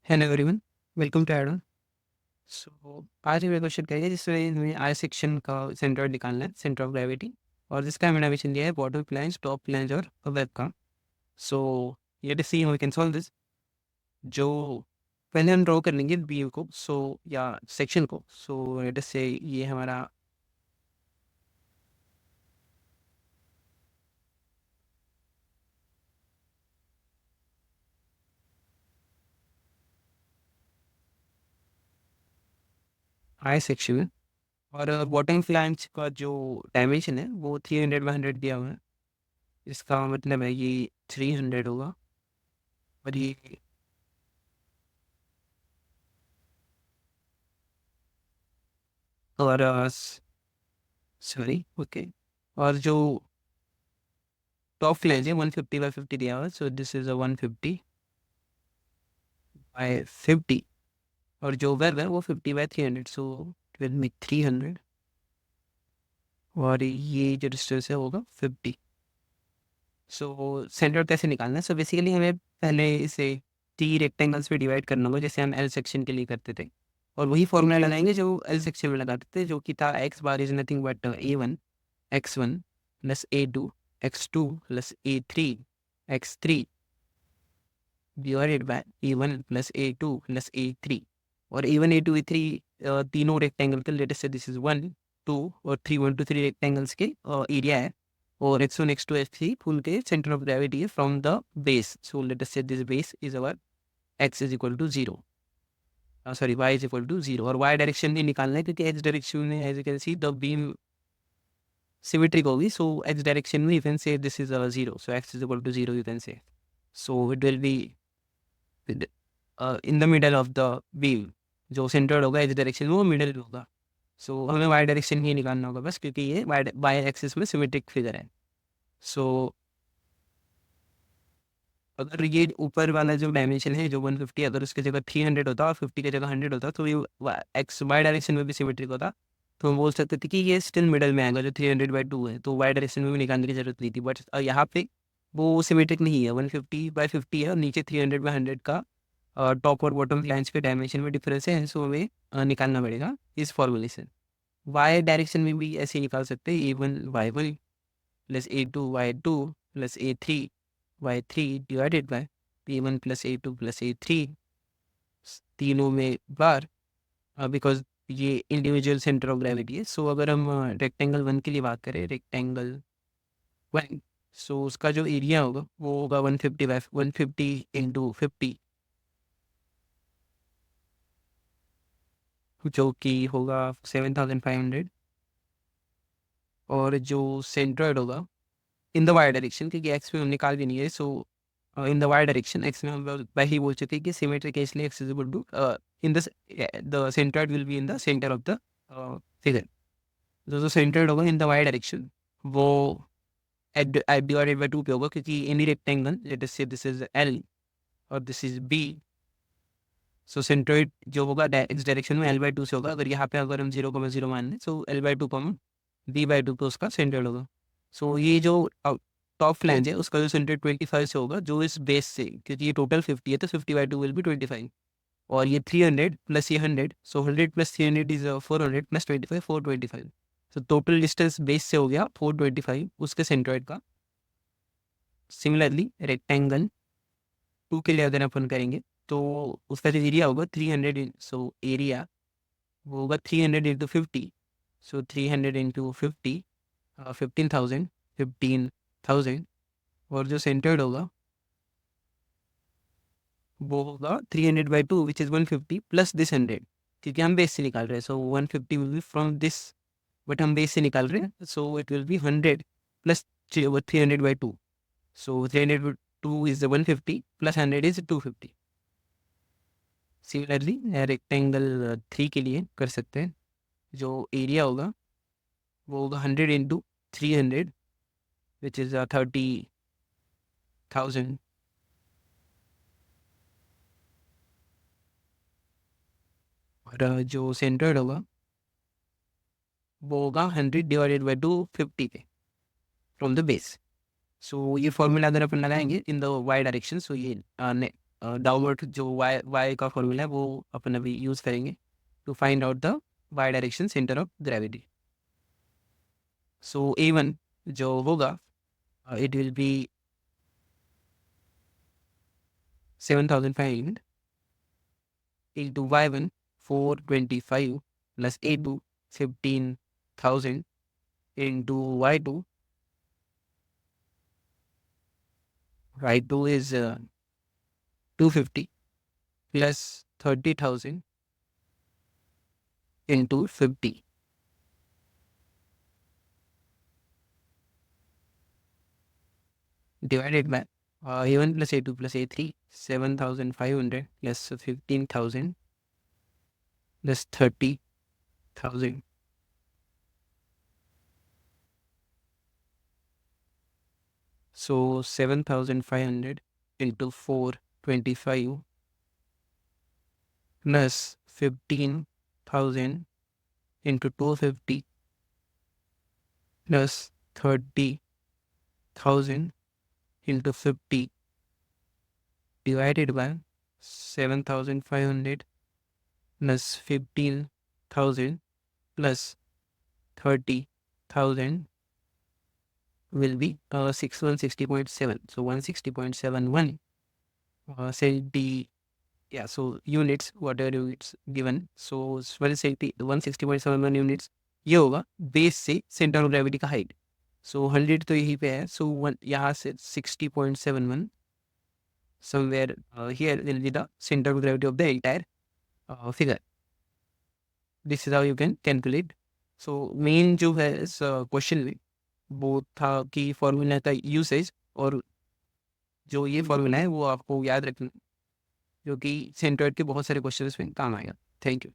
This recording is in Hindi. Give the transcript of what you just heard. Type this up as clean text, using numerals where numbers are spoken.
Hello everyone, welcome to Aden. So आज हम एक क्वेश्चन करेंगे जिसमें हमें आई सेक्शन का सेंटर निकालना है, सेंटर ऑफ ग्रेविटी। और जिसका मैंने अभी दिया है बॉटम प्लेन्स, टॉप प्लेन्स और वेब का। सो ये to see how we can solve this. जो पहले हम ड्रॉ कर लेंगे व्यू को, या सेक्शन को। लेट अस से ये हमारा आई सेक्शन है। और बॉटम फ्लैंज का जो डायमेंशन है वो 300/100 दिया हुआ है। इसका मतलब है ये 300 होगा। और ये और सॉरी, ओके। और जो टॉप फ्लैंज है 150/50 दिया हुआ है, सो दिस इज अ 150/50। और जो वेब है वो 50/300, सो इट विल मेक 300। और ये जो डिस्टेंस है होगा 50। सेंटर कैसे निकालना है? बेसिकली हमें पहले इसे 3 रेक्टेंगल्स में डिवाइड करना होगा, जैसे हम एल सेक्शन के लिए करते थे। और वही फॉर्मूला लगाएंगे जो एल सेक्शन में लगाते थे, जो कि था x bar is nothing but x1 plus a2 plus a3 divided by a1 plus a2 plus a3। और a1 a2 a3 तीनों रेक्टेंगल के, late us say this is 1 2 और 3, 1 2 3 रेक्टेंगल्स के एरिया है। और x1 x2 x3 फुल के सेंटर ऑफ ग्रेविटी है from the base. So let us say this base is our x is equal to 0, sorry y is equal to 0। और y डायरेक्शन नहीं निकालना है क्योंकि x डायरेक्शन में as you can see the beam symmetric होगी। सो x डायरेक्शन में you can say this is 0, so x is equal to 0 you can say. So it will be in the middle of the beam. जो सेंटर्ड होगा इस डायरेक्शन में वो मिडल होगा। हमें वाई डायरेक्शन ही निकालना होगा बस, क्योंकि ये वाई एक्सिस में सिमेट्रिक फिगर है। सो अगर ये ऊपर वाला जो डायमेंशन है जो 150, अगर उसकी जगह 300 होता और 50 की जगह 100 होता, तो ये एक्स वाई डायरेक्शन में भी सिमेट्रिक होता। तो हम बोल सकते थे कि ये स्टिल मिडल में आएगा जो 300/2 है, तो वाई डायरेक्शन में भी निकालने की जरूरत नहीं थी। बट यहाँ पे वो सिमेट्रिक नहीं है, 150/50 है और नीचे 300/100 का टॉप और बॉटम लाइन्स के डायमेंशन में डिफरेंस है। हमें निकालना पड़ेगा इस फॉर्मूले से। वाई डायरेक्शन में भी ऐसे ही निकाल सकते हैं, a1 y1 plus a2 y2 plus a3 y3 divided by p1 plus a2 plus a3 तीनों में बार, बिकॉज ये इंडिविजुअल सेंटर ऑफ ग्रेविटी है। अगर हम रेक्टेंगल 1 के लिए बात करें, रेक्टेंगल 1, उसका जो एरिया होगा वो होगा 150 इंटू 50, जो कि होगा 7500। और जो सेंट्रोइड होगा इन द वाई डायरेक्शन, क्योंकि एक्स में हम निकाल भी नहीं है, in the Y direction X में हम पहले ही बोल चुके हैं कि सिमेट्रिक है, इसलिए X is equal to in the centroid will be in the centre of the figure. जो सेंट्रोइड होगा इन द वाई डायरेक्शन वो डिवाइडेड बाय 2 पे होगा, क्योंकि any rectangle, let us say this is L और दिस इज बी। सेंट्रोइड जो होगा एक्स डायरेक्शन में l/2 से होगा। अगर यहाँ पे अगर हम 0,0 मान लें, l/2 को हम d/2 पे उसका सेंट्रोइड होगा। ये जो टॉप फ्लैंज है उसका जो सेंटर 25 से होगा, जो इस बेस से, क्योंकि ये टोटल 50 है तो 50/2 विल बी 25। और ये 300 प्लस ये 100, 100 plus 300 is 400 plus 25 425। Total distance base से हो गया 425 उसके सेंट्रोइड का। सिमिलरली रेक्टेंगल 2 के लिए अगर अपन करेंगे तो उसका जो एरिया होगा 300, एरिया वो होगा 300 × 50। 300 × 50, 15,000, 15,000। और जो सेंटर्ड होगा वो होगा 300/2 विच इज 150 प्लस दिस 100, क्योंकि हम बेस से निकाल रहे हैं। 150 will be from this, but हम बेस से निकाल रहे हैं, सो it will B 100 plus 300/2। 300/2 is 150 plus 100 is 250। Similarly rectangle 3 के लिए कर सकते हैं। जो एरिया होगा वो होगा 100 × 300 विच इज 30,000। और जो सेंटर्ड होगा वो होगा 100/250 पे फ्रॉम द बेस। ये फॉर्मूला अगर अपन लगाएंगे इन द वाई डायरेक्शन, ये डाउनवर्ड जो वाई वाई का फॉर्मूला है वो अपन अभी यूज़ करेंगे to find out the Y direction centre of gravity. So A1 जो होगा it will be 7,500 into Y1 425 plus A2 15,000 into Y2. Y2 is 250 plus 30,000 into 50 divided by A1 plus A2 plus A3 7,500 plus 15,000 plus 30,000. So 7,500 into 425 plus 15,000 into 250 plus 30,000 into 50 divided by 7,500 plus 15,000 plus 30,000 will be 160.7. So 160.71 centi. Yeah, so units, whatever units given. So 160.71 units ये होगा बेस से सेंटर ऑफ ग्रेविटी का हाइट. सो 100 तो यहीं पे है. सो यहाँ से 60.71 somewhere here will be the center of gravity of the entire figure. This is how you can calculate. So main जो है इस क्वेश्चन में वो था कि फॉर्मूला का यूसेज, और जो ये फॉर्मूला है वो आपको याद रखना, जो कि सेंट्रोइड के बहुत सारे क्वेश्चन में काम आएगा. Thank you.